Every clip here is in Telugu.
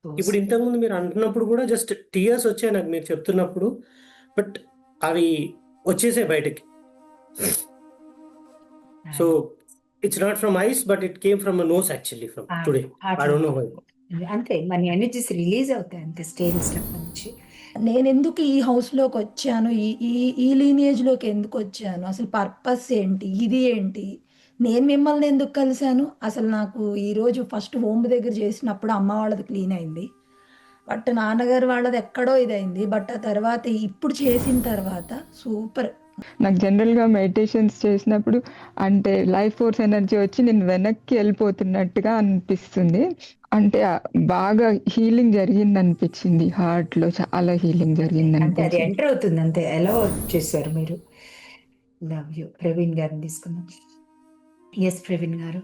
ఇప్పుడు ఇంతకుముందు మీరు అంటున్నప్పుడు కూడా జస్ట్ టీయర్స్ వచ్చాయి నాకు మీరు చెప్తున్నప్పుడు. బట్ అవి వచ్చేసాయి బయటకి. So it's not from eyes but it came from nose actually from today. I don't know why. అంతే మన ఎనర్జీస్ రిలీజ్ అవుతాయి అంతే స్టేజ్ స్టెప్ నుంచి. నేను ఎందుకు ఈ హౌస్లోకి వచ్చాను, ఈ ఈ ఈ లీనియేజ్లోకి ఎందుకు వచ్చాను, అసలు పర్పస్ ఏంటి, ఇది ఏంటి, నేను మిమ్మల్ని ఎందుకు కలిశాను. అసలు నాకు ఈరోజు ఫస్ట్ హోమ్ దగ్గర చేసినప్పుడు అమ్మ వాళ్ళది క్లీన్ అయింది, బట్ నాన్నగారు వాళ్ళది ఎక్కడో ఇదైంది. బట్ ఆ తర్వాత ఇప్పుడు చేసిన తర్వాత సూపర్. నాకు జనరల్గా మెడిటేషన్స్ చేసినప్పుడు అంటే లైఫ్ ఫోర్స్ ఎనర్జీ వచ్చి నేను వెనక్కి వెళ్ళిపోతున్నట్టుగా అనిపిస్తుంది. అంటే బాగా హీలింగ్ జరిగింది అనిపించింది, హార్ట్ లో చాలా హీలింగ్ జరిగింది అంటే అది అనిపించింది. ఎంటర్ అవుతుంది అంతే. ఎలా చేశారు మీరు? Love you. ప్రవీణ్ గారిని తీసుకుందాం. ఎస్ ప్రవీణ్ గారు,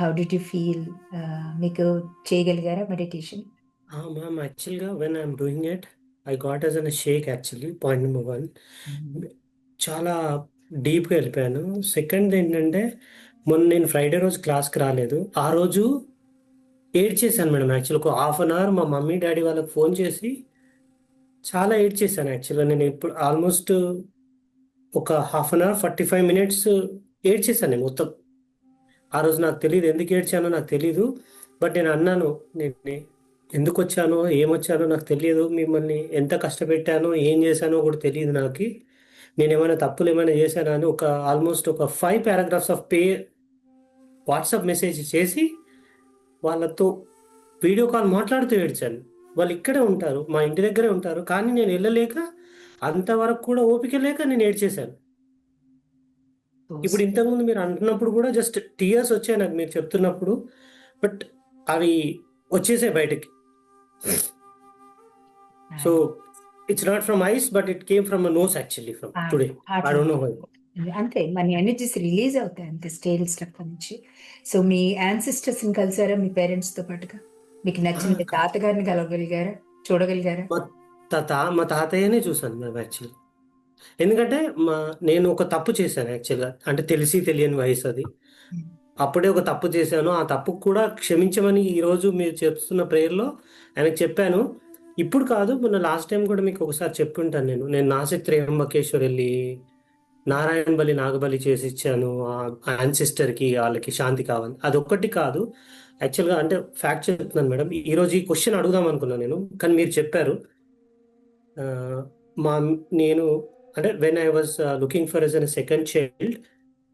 హౌ డిడ్ యూ ఫీల్? మీకు చేయగలిగారా మెడిటేషన్? మ్యామ్ యాక్చువల్గా when I'm doing it I got as an shake actually. Point number 1 చాలా డీప్గా వెళ్ళిపోయాను. సెకండ్ ఏంటంటే మొన్న నేను ఫ్రైడే రోజు క్లాస్కి రాలేదు. ఆ రోజు ఏడ్చేసాను మేడం. యాక్చువల్ ఒక హాఫ్ అన్ అవర్ మా మమ్మీ డాడీ వాళ్ళకి ఫోన్ చేసి చాలా ఏడ్చేసాను. యాక్చువల్గా నేను ఇప్పుడు ఆల్మోస్ట్ ఒక హాఫ్ అన్ అవర్ 45 మినిట్స్ ఏడ్చేసాను నేను మొత్తం. ఆ రోజు నాకు తెలియదు ఎందుకు ఏడ్చానో నాకు తెలీదు. బట్ నేను అన్నాను, నేను ఎందుకు వచ్చానో ఏమొచ్చానో నాకు తెలియదు, మిమ్మల్ని ఎంత కష్టపెట్టానో ఏం చేశానో కూడా తెలియదు నాకు. నేను ఏమైనా తప్పులు ఏమైనా చేశానా అని ఆల్మోస్ట్ ఒక 5 పారాగ్రాఫ్స్ ఆఫ్ వాట్సాప్ మెసేజ్ చేసి వాళ్ళతో వీడియో కాల్ మాట్లాడుతూ ఏడ్చాను. వాళ్ళు ఇక్కడే ఉంటారు, మా ఇంటి దగ్గరే ఉంటారు, కానీ నేను వెళ్ళలేక అంతవరకు కూడా ఓపిక లేక నేను ఏడ్చేశాను. ఇప్పుడు ఇంతకుముందు మీరు అంటున్నప్పుడు కూడా జస్ట్ టీయర్స్ వచ్చాయి నాకు మీరు చెప్తున్నప్పుడు. బట్ అవి వచ్చేసాయి బయటకి. So it's not from eyes but it came from nose actually from today. I don't know why. అంతే మన ఎనర్జీస్ రిలీజ్ అవుతాయి అంతే స్టేజ్ స్టెప్ నుంచి. సో మీ యాన్సిస్టర్స్ ని కలిసారా మీ పేరెంట్స్ తో పాటుగా? మీకు నచ్చిన మీ తాతగారిని కలవగలిగారా, చూడగలిగారా? మా తాతయ్యనే చూశాను మేము యాక్చువల్లీ. ఎందుకంటే నేను ఒక తప్పు చేశాను యాక్చువల్గా. అంటే తెలిసి తెలియని వయసు అది. అప్పుడే ఒక తప్పు చేశాను. ఆ తప్పుకు కూడా క్షమించమని ఈరోజు మీరు చెప్తున్న ప్రేయర్లో ఆయనకు చెప్పాను. ఇప్పుడు కాదు, మొన్న లాస్ట్ టైం కూడా మీకు ఒకసారి చెప్పుంటాను. నేను నాసిక్ త్రయంబకేశ్వర్ వెళ్ళి నారాయణ బలి నాగబలి చేసి ఇచ్చాను ఆ యాన్సిస్టర్కి, వాళ్ళకి శాంతి కావాలి. అదొక్కటి కాదు యాక్చువల్గా. అంటే ఫ్యాక్ట్ చెప్తున్నాను మేడం. ఈరోజు ఈ క్వశ్చన్ అడుగుదాం అనుకున్నాను నేను, కానీ మీరు చెప్పారు. నేను అంటే when I was looking for as an second child,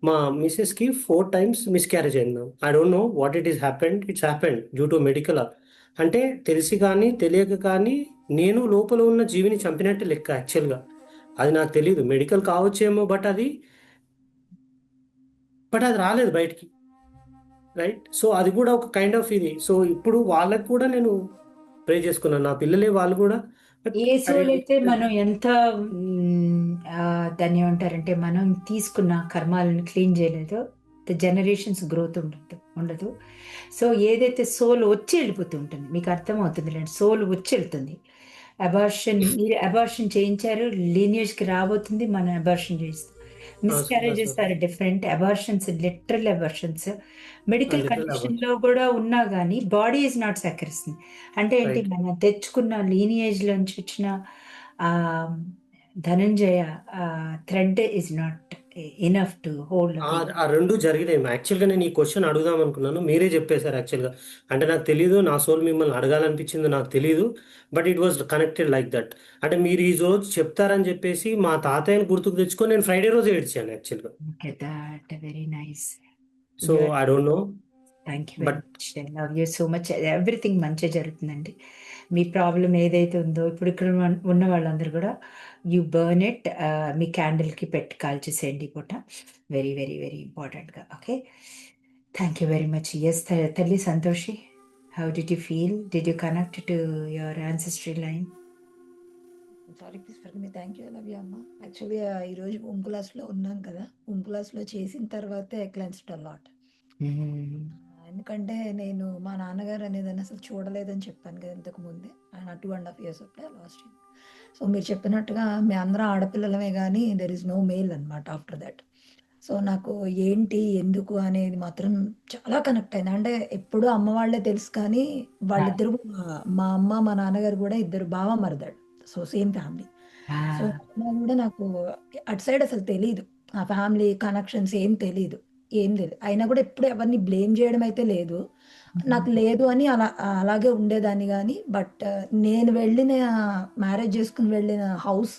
మా మిసెస్కి 4 times మిస్క్యారేజ్ అయింది. I don't know what it is happened. It's happened due to medical. అంటే తెలిసి కానీ తెలియక కానీ నేను లోపల ఉన్న జీవిని చంపినట్టు లెక్క యాక్చువల్గా. అది నాకు తెలియదు, మెడికల్ కావచ్చేమో, బట్ అది రాలేదు బయటికి, రైట్? సో అది కూడా ఒక కైండ్ ఆఫ్ ఇది. సో ఇప్పుడు వాళ్ళకు కూడా నేను ప్రే చేసుకున్నాను, నా పిల్లలే వాళ్ళు కూడా. ఏ సోల్ అయితే మనం ఎంత దాన్ని ఏమంటారంటే మనం తీసుకున్న కర్మాలను క్లీన్ చేయలేదో ద జనరేషన్స్ గ్రోత్ ఉండదు. సో ఏదైతే సోల్ వచ్చి వెళ్ళిపోతూ ఉంటుంది, మీకు అర్థమవుతుంది లేండి, సోల్ వచ్చి వెళ్తుంది. మీరు అబార్షన్ చేయించారు, లీనియేజ్కి రాబోతుంది, మనం అబార్షన్ చేస్తాం. Miscarriages are different. Abortions literal abortions medical condition లో కూడా ఉన్నా గానీ బాడీ ఈజ్ నాట్ సహకరిస్తుంది. అంటే ఏంటి, మనం తెచ్చుకున్న లీనియేజ్ లోంచి వచ్చిన ఆ Dhananjaya thread is not enough to hold. ఆ రెండు జరిగినాయి యాక్చువల్గా. నేను ఈ క్వశ్చన్ అడుగుదాం అనుకున్నాను, మీరే చెప్పేశారు యాక్చువల్గా. అంటే నాకు తెలీదు, నా సోల్ మిమ్మల్ని అడగాలనిపించింది నాకు తెలీదు, but it was connected like that. అంటే మీరు ఈ రోజు చెప్తారని చెప్పేసి మా తాతయ్యని గుర్తుకు తెచ్చుకొని నేను ఫ్రైడే రోజు ఏడ్చాను యాక్చువల్గా. Very nice. So I don't no. Thank you very much. Love you so much. Everything మంచిగా జరుగుతుందండి. మీ ప్రాబ్లం ఏదైతే ఉందో ఇప్పుడు ఇక్కడ ఉన్న వాళ్ళందరూ కూడా యూ బర్న్ ఇట్, మీ క్యాండిల్కి పెట్టి కాల్చేసేయండి పూట. వెరీ వెరీ వెరీ ఇంపార్టెంట్గా. Okay, thank you very much. Yes తల్లి Santoshi, how did you feel? Did you connect to your ancestry line? Sorry please for me. Thank you love you అమ్మ. యాక్చువల్లీ ఈరోజు హోమ్ క్లాస్లో ఉన్నాం కదా, హోమ్ క్లాస్లో చేసిన తర్వాతే క్లెన్స్డ్ అ లాట్. ఎందుకంటే నేను మా నాన్నగారు అనేదాన్ని అసలు చూడలేదని చెప్పాను కదా ఇంతకు ముందే. ఆయన 2.5 years అప్పుడే లాస్ట్ ఇయర్. సో మీరు చెప్పినట్టుగా మీ అందరం ఆడపిల్లలమే కానీ దెర్ ఇస్ నో మేల్ అనమాట ఆఫ్టర్ దట్. సో నాకు ఏంటి ఎందుకు అనేది మాత్రం చాలా కనెక్ట్ అయింది. అంటే ఎప్పుడూ అమ్మ వాళ్ళే తెలుసు కానీ వాళ్ళిద్దరు మా అమ్మ మా నాన్నగారు కూడా ఇద్దరు బావ మరదళ్ళు. So same family. సో అయినా కూడా నాకు అటు సైడ్ అసలు తెలీదు. ఆ ఫ్యామిలీ కనెక్షన్స్ ఏం తెలీదు. ఏం తెలీదు. అయినా కూడా ఎప్పుడు ఎవరిని బ్లేమ్ చేయడం అయితే లేదు. నాకు లేదు అని అలాగే ఉండేదాన్ని గానీ బట్ నేను వెళ్ళిన మ్యారేజ్ చేసుకొని వెళ్ళిన హౌస్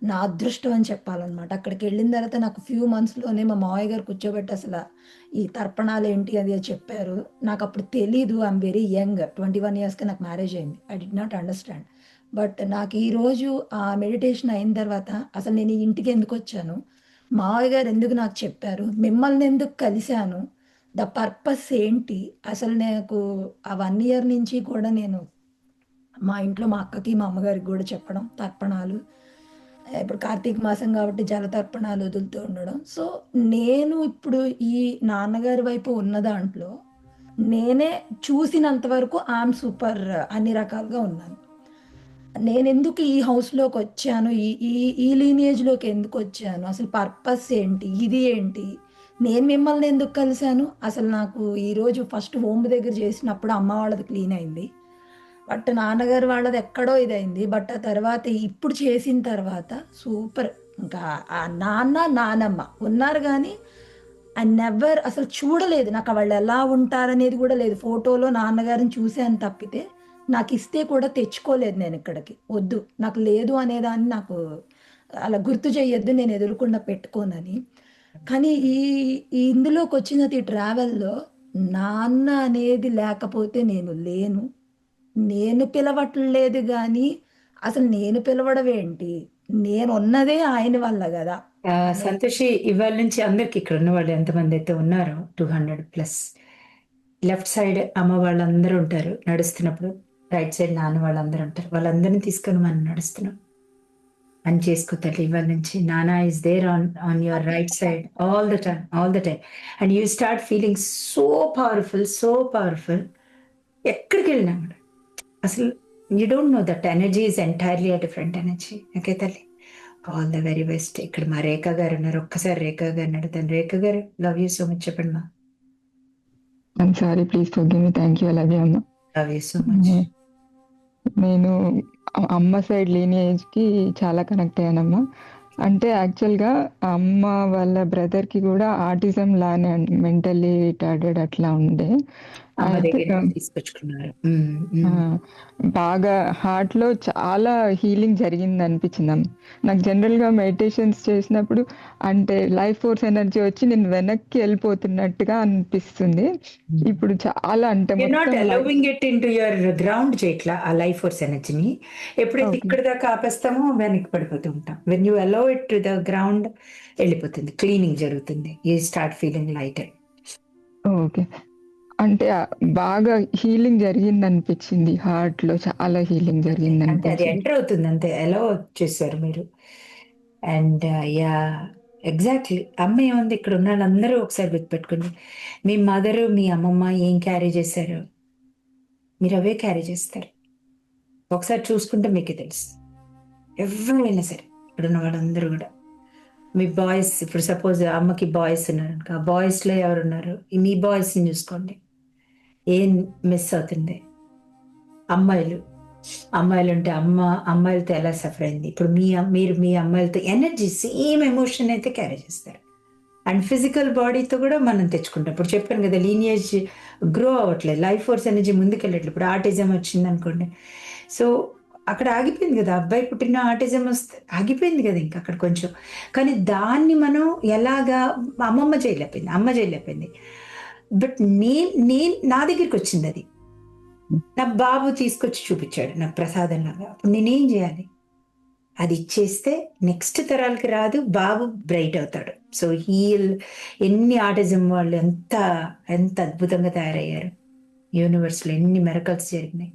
నా అదృష్టం అని చెప్పాలనమాట. అక్కడికెళ్ళిన తర్వాత నాకు ఫ్యూ మంత్స్‌లోనే మా మావయ్య గారు కూర్చోబెట్టి ఈ తర్పణాలేంటి అది అది చెప్పారు. నాకప్పుడు తెలీదు. I'm very young. 21 ఇయర్స్‌కే నాకు మ్యారేజ్ అయింది. I did not understand. But నాకు ఈరోజు ఆ మెడిటేషన్ అయిన తర్వాత అసలు నేను ఈ ఇంటికి ఎందుకొచ్చాను? మావయ్య గారు ఎందుకు నాకు చెప్పారు? మిమ్మల్ని ఎందుకు కలిసాను? ద పర్పస్ ఏంటి? అసలు నాకు ఆ 1 ఇయర్ నుంచి కూడా నేను మా ఇంట్లో మా అక్కకి, మా అమ్మగారికి గూడా చెప్పడం తర్పణాలు. ఇప్పుడు కార్తీక మాసం కాబట్టి జలతర్పణాలు వదులుతూ ఉండడం. సో, నేను ఇప్పుడు ఈ నాన్నగారి వైపు ఉన్న దాంట్లో నేనే చూసినంత వరకు ఐయామ్ సూపర్ అన్ని రకాలుగా ఉన్నాను. నేనెందుకు ఈ హౌస్‌లోకొచ్చాను? ఈ ఈ ఈ లీనియేజ్‌లోకి ఎందుకొచ్చాను? అసలు పర్పస్ ఏంటి? ఇది ఏంటి? నేను మిమ్మల్ని ఎందుకు కలిసాను? అసలు నాకు ఈరోజు ఫస్ట్ హోమ్ దగ్గర చేసినప్పుడు అమ్మ వాళ్ళది క్లీన్ అయింది. బట్ నాన్నగారు వాళ్ళది ఎక్కడో ఇదయింది. బట్ ఆ తర్వాత ఇప్పుడు చేసిన తర్వాత సూపర్. ఇంకా ఆ నాన్న, నానమ్మ ఉన్నారు గానీ, ఐ నెవర్ అసలు చూడలేదు. నాకు వాళ్ళెలా ఉంటారనేది గూడా లేదు. ఫోటోలో నాన్నగారిని చూసాను తప్పితే, నాకిస్తే కూడా తెచ్చుకోలేదు నేనిక్కడికి. వద్దు. నాకు లేదు అనేదాన్ని నాకు అలా గుర్తు చెయ్యొద్దు. నేను ఎదురుకుండా పెట్టుకోనని. కానీ ఈ ఇందులోకొచ్చిన ఈ ట్రావెల్‌లో నాన్న అనేది లేకపోతే నేను లేను. నేను పిలవట్లేదు గానీ, అసలు నేను పిలవడం ఏంటి? నేనున్నదే ఆయన వల్ల గదా! సంతోషి ఇవాళ నుంచి అందరికి ఇక్కడ ఉన్న వాళ్ళు ఎంతమంది అయితే ఉన్నారో 200+ లెఫ్ట్ సైడ్ అమ్మ వాళ్ళందరూ ఉంటారు నడుస్తున్నప్పుడు, రైట్ సైడ్ నాన్న వాళ్ళందరూ ఉంటారు. వాళ్ళందరినీ తీసుకొని మనం నడుస్తున్నాం. పని చేసుకో తల్లి ఇవాళ నుంచి. Nana is there on your right side all the time and you start feeling so powerful. ఎక్కడికి వెళ్ళినా కూడా అసలు you don't know that energy is entirely a different energy. Okay తల్లి, ఆల్ ద వెరీ బెస్ట్. ఇక్కడ మా రేఖా గారు ఉన్నారు. ఒక్కసారి రేఖా గారిని అడుగుతాను. రేఖా గారు, లవ్ యూ సో మచ్ చెప్పండి మా. I'm sorry, please forgive me. Thank you. అలాగే అమ్మ. Love you so much. నేను అమ్మ సైడ్ లీనియేజ్‌కి చాలా కనెక్ట్ అయ్యానమ్మా. అంటే యాక్చువల్‌గా అమ్మ వాళ్ళ బ్రదర్‌కి కూడా ఆటిజం లానే మెంటల్లీ రిటార్డెడ్ అట్లా ఉండే. అమ్మ అయితే దగ్గర నుంచి తీసుకొచ్చుకున్నారు. ఆ! బాగా హార్ట్‌లో చాలా హీలింగ్ జరిగిందనిపించిందమ్మ. నాకు జనరల్‌గా మెడిటేషన్స్ చేసినప్పుడు అంటే లైఫ్ ఫోర్స్ ఎనర్జీ వచ్చి నేను వెనక్కి వెళ్ళిపోతున్నట్టుగా అనిపిస్తుంది. ఇప్పుడు చాలా అంటే You're not మొత్తం allowing it into your ground చేయట్లా ఆ లైఫ్ ఫోర్స్ ఎనర్జీని. ఎప్పుడైతే ఓకే. ఇక్కడ దాకా ఆపేస్తామో వెనక్కి పడిపోతూ ఉంటాం. When you allow it to the ground వెళ్ళిపోతుంది, క్లీనింగ్ జరుగుతుంది. You start feeling lighter. Okay. అంటే బాగా హీలింగ్ జరిగిందనిపించింది. హార్ట్‌లో చాలా హీలింగ్ అంటే అది జరిగిందనిపించింది. ఎంటర్ అవుతుంది అంతే. అలౌ చేశారు మీరు. And yeah, exactly. అమ్మ ఏముంది, ఇక్కడ ఉన్న వాళ్ళందరూ ఒకసారి గుర్తుపెట్టుకోండి. మీ మదరు, మీ అమ్మమ్మ ఏం క్యారీ చేశారు, మీరు అవే క్యారీ చేస్తారు. ఒకసారి చూసుకుంటే మీకే తెలుసు. ఎవరైనా సరే ఇక్కడున్న వాళ్ళందరూ కూడా మీ బాయ్స్, ఇప్పుడు సపోజ్ అమ్మకి బాయ్స్ ఉన్నారు అనుకో, ఆ బాయ్స్లో ఎవరున్నారు, మీ బాయ్స్ని చూసుకోండి. ఏం మిస్ అవుతుంది. అమ్మాయిలు అమ్మాయిలు ఉంటే అమ్మాయిలతో ఎలా సఫర్ అయింది. ఇప్పుడు మీరు మీ అమ్మాయిలతో ఎనర్జీ సేమ్ ఎమోషన్ అయితే క్యారీ చేస్తారు. అండ్ ఫిజికల్ బాడీతో కూడా మనం తెచ్చుకుంటాం. ఇప్పుడు చెప్పాను కదా, లీనియేజ్ గ్రో అవ్వట్లేదు, లైఫ్ ఫోర్స్ ఎనర్జీ ముందుకెళ్ళట్లేదు. ఇప్పుడు ఆటిజం వచ్చింది అనుకోండి, సో అక్కడ ఆగిపోయింది కదా. అబ్బాయి పుట్టిన ఆటిజం వస్తే ఆగిపోయింది కదా ఇంకా అక్కడ కొంచెం. కానీ దాన్ని మనం ఎలాగా అమ్మ చేయలేకపోయింది. బట్ నా దగ్గరికి వచ్చింది అది. నా బాబు తీసుకొచ్చి చూపించాడు నాకు ప్రసాదం లాగా. అప్పుడు నేనేం చేయాలి? అది ఇచ్చేస్తే నెక్స్ట్ తరాలకి రాదు, బాబు బ్రైట్ అవుతాడు. సో ఎన్ని ఆటిజం వాళ్ళు ఎంత అద్భుతంగా తయారయ్యారు. యూనివర్స్లో ఎన్ని మెరకల్స్ జరిగినాయి.